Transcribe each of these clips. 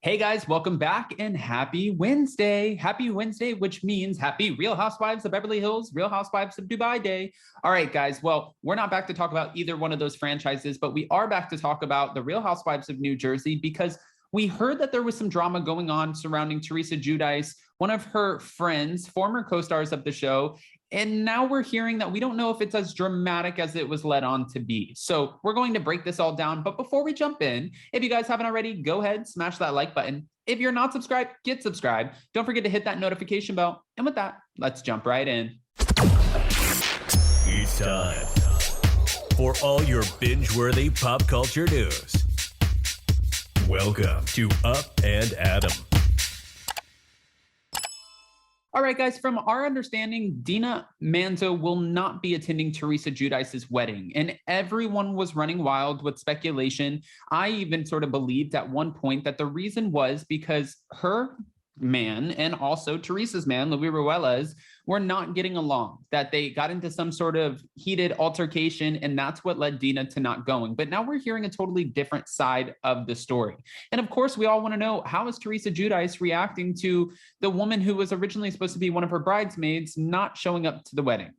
Hey guys, welcome back and happy Wednesday. Happy Wednesday, which means happy Real Housewives of Beverly Hills, Real Housewives of Dubai Day. All right, guys. Well, we're not back to talk about either one of those franchises, but we are back to talk about the Real Housewives of New Jersey because we heard that there was some drama going on surrounding Teresa Giudice, one of her friends, former co-stars of the show. And now we're hearing that we don't know if it's as dramatic as it was led on to be. So we're going to break this all down. But before we jump in, if you guys haven't already, go ahead, smash that like button. If you're not subscribed, get subscribed. Don't forget to hit that notification bell. And with that, let's jump right in. It's time for all your binge-worthy pop culture news. Welcome to Up and Adam. All right, guys, from our understanding, Dina Manzo will not be attending Teresa Giudice's wedding, and everyone was running wild with speculation. I even sort of believed at one point that the reason was because her man and also Teresa's man, Ruelas, were not getting along, that they got into some sort of heated altercation, and that's what led Dina to not going. But now we're hearing a totally different side of the story. And of course, we all want to know, how is Teresa Giudice reacting to the woman who was originally supposed to be one of her bridesmaids not showing up to the wedding?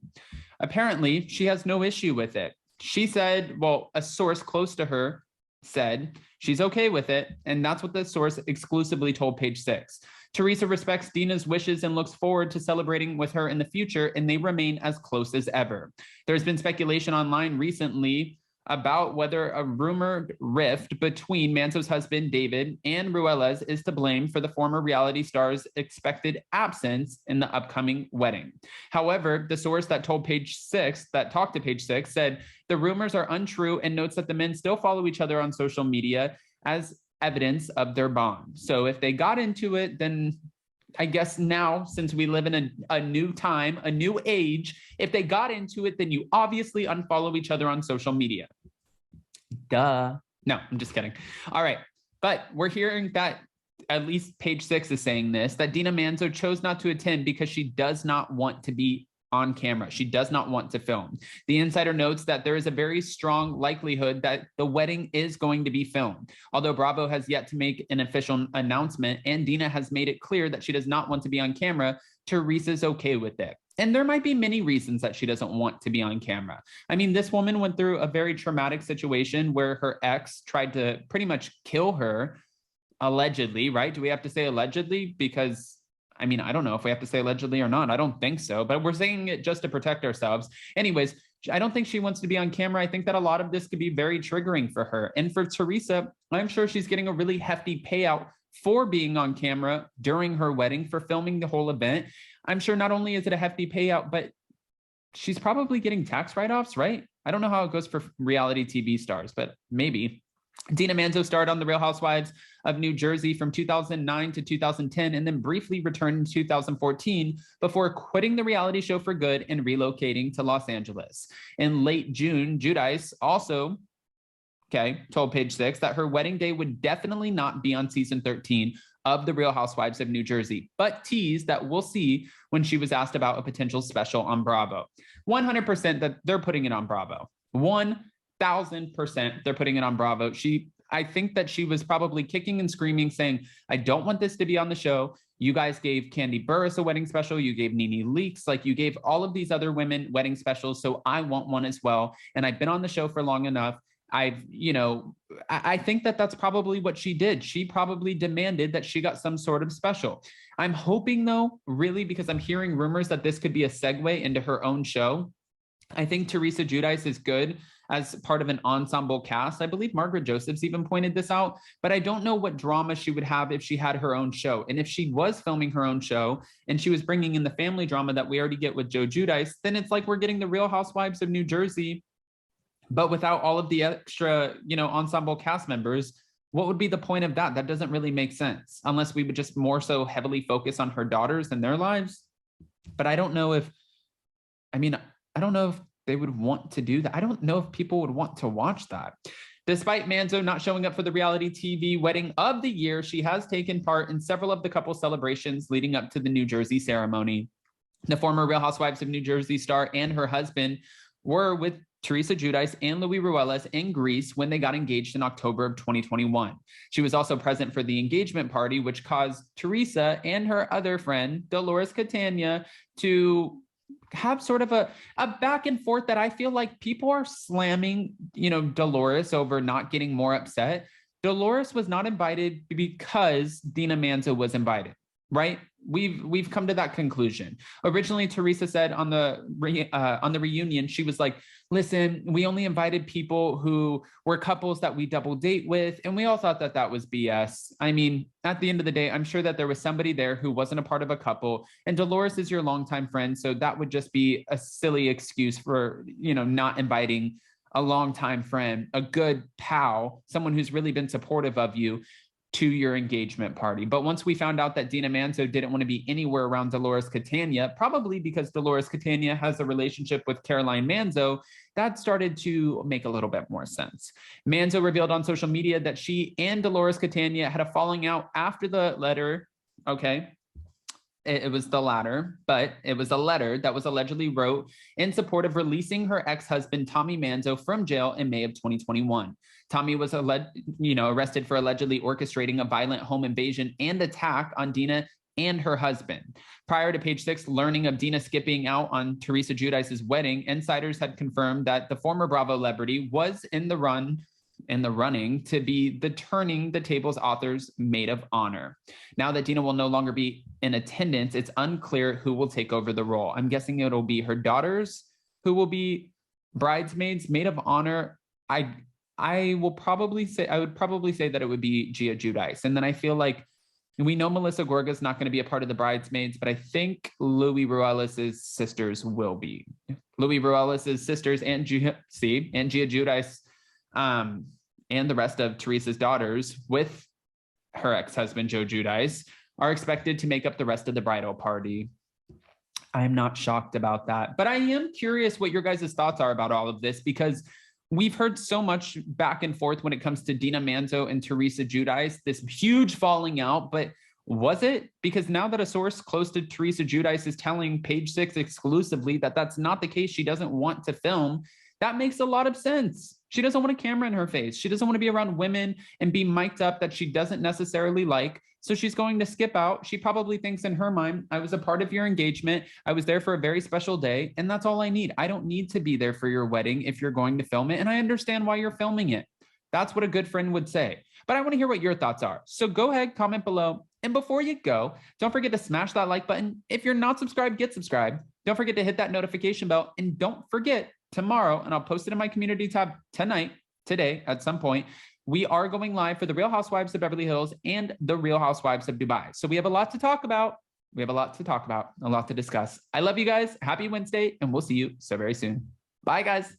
Apparently, she has no issue with it. She said, well, a source close to her said she's okay with it, and that's what the source exclusively told Page Six. Teresa respects Dina's wishes and looks forward to celebrating with her in the future, and they remain as close as ever. There's been speculation online recently about whether a rumored rift between Manzo's husband, David, and Ruelas is to blame for the former reality star's expected absence in the upcoming wedding. However, the source that talked to Page Six, said the rumors are untrue and notes that the men still follow each other on social media as evidence of their bond. So if they got into it, then I guess now, since we live in a new time, a new age, if they got into it, then you obviously unfollow each other on social media. Duh. No, I'm just kidding. All right. But we're hearing that at least Page Six is saying this, that Dina Manzo chose not to attend because she does not want to be on camera. She does not want to film. The insider notes that there is a very strong likelihood that the wedding is going to be filmed. Although Bravo has yet to make an official announcement and Dina has made it clear that she does not want to be on camera, Teresa's okay with it. And there might be many reasons that she doesn't want to be on camera. I mean, this woman went through a very traumatic situation where her ex tried to pretty much kill her, allegedly, right? Do we have to say allegedly? Because I mean, I don't know if we have to say allegedly or not. I don't think so, but we're saying it just to protect ourselves. Anyways, I don't think she wants to be on camera. I think that a lot of this could be very triggering for her. And for Teresa, I'm sure she's getting a really hefty payout for being on camera during her wedding, for filming the whole event. I'm sure not only is it a hefty payout, but she's probably getting tax write-offs, right? I don't know how it goes for reality TV stars, but maybe. Dina Manzo starred on The Real Housewives of New Jersey from 2009 to 2010 and then briefly returned in 2014 before quitting the reality show for good and relocating to Los Angeles. In late June, Giudice also told Page Six that her wedding day would definitely not be on season 13 of The Real Housewives of New Jersey, but teased that we'll see when she was asked about a potential special on Bravo. 100% that they're putting it on Bravo. 1,000% they're putting it on Bravo. I think that she was probably kicking and screaming saying, I don't want this to be on the show. You guys gave Kandi Burruss a wedding special. You gave Nene Leakes, like you gave all of these other women wedding specials. So I want one as well. And I've been on the show for long enough. I think that that's probably what she did. She probably demanded that she got some sort of special. I'm hoping though, really, because I'm hearing rumors that this could be a segue into her own show. I think Teresa Giudice is good as part of an ensemble cast. I believe Margaret Josephs even pointed this out, but I don't know what drama she would have if she had her own show. And if she was filming her own show and she was bringing in the family drama that we already get with Joe Giudice, then it's like we're getting the Real Housewives of New Jersey, but without all of the extra, ensemble cast members. What would be the point of that? That doesn't really make sense unless we would just more so heavily focus on her daughters and their lives. But I don't know if they would want to do that. I don't know if people would want to watch that. Despite Manzo not showing up for the reality TV wedding of the year, she has taken part in several of the couple celebrations leading up to the New Jersey ceremony. The former Real Housewives of New Jersey star and her husband were with Teresa Giudice and Luis Ruelas in Greece when they got engaged in October of 2021. She was also present for the engagement party, which caused Teresa and her other friend, Dolores Catania, to have sort of a back and forth that I feel like people are slamming, Dolores over not getting more upset. Dolores was not invited because Dina Manzo was invited, right? We've come to that conclusion. Originally, Teresa said on the reunion, she was like, listen, we only invited people who were couples that we double date with. And we all thought that that was BS. I mean, at the end of the day, I'm sure that there was somebody there who wasn't a part of a couple. And Dolores is your longtime friend. So that would just be a silly excuse for, not inviting a longtime friend, a good pal, someone who's really been supportive of you to your engagement party. But once we found out that Dina Manzo didn't want to be anywhere around Dolores Catania, probably because Dolores Catania has a relationship with Caroline Manzo, that started to make a little bit more sense. Manzo revealed on social media that she and Dolores Catania had a falling out after the letter. Okay. It was the latter, but it was a letter that was allegedly wrote in support of releasing her ex-husband, Tommy Manzo, from jail in May of 2021. Tommy was arrested for allegedly orchestrating a violent home invasion and attack on Dina and her husband. Prior to Page Six learning of Dina skipping out on Teresa Giudice's wedding, insiders had confirmed that the former Bravo celebrity was in the running to be the Turning the Tables author's maid of honor. Now that Dina will no longer be in attendance, it's unclear who will take over the role. I'm guessing it'll be her daughters who will be bridesmaids, maid of honor. I would probably say that it would be Giudice. And then I feel like we know Melissa Gorga's not going to be a part of the bridesmaids, but I think Luis Ruelas' sisters will be. Luis Ruelas' sisters and Gia Giudice, and the rest of Teresa's daughters with her ex-husband, Joe Giudice, are expected to make up the rest of the bridal party. I'm not shocked about that, but I am curious what your guys' thoughts are about all of this, because we've heard so much back and forth when it comes to Dina Manzo and Teresa Giudice, this huge falling out, but was it? Because now that a source close to Teresa Giudice is telling Page Six exclusively that that's not the case, she doesn't want to film, that makes a lot of sense. She doesn't want a camera in her face. She doesn't want to be around women and be mic'd up that she doesn't necessarily like. So she's going to skip out. She probably thinks in her mind, I was a part of your engagement. I was there for a very special day, and that's all I need. I don't need to be there for your wedding if you're going to film it. And I understand why you're filming it. That's what a good friend would say. But I want to hear what your thoughts are. So go ahead, comment below. And before you go, don't forget to smash that like button. If you're not subscribed, get subscribed. Don't forget to hit that notification bell. And don't forget, tomorrow, and I'll post it in my community tab today at some point, we are going live for the Real Housewives of Beverly Hills and the Real Housewives of Dubai. So we have a lot to talk about. A lot to discuss. I love you guys. Happy Wednesday, and we'll see you so very soon. Bye, guys.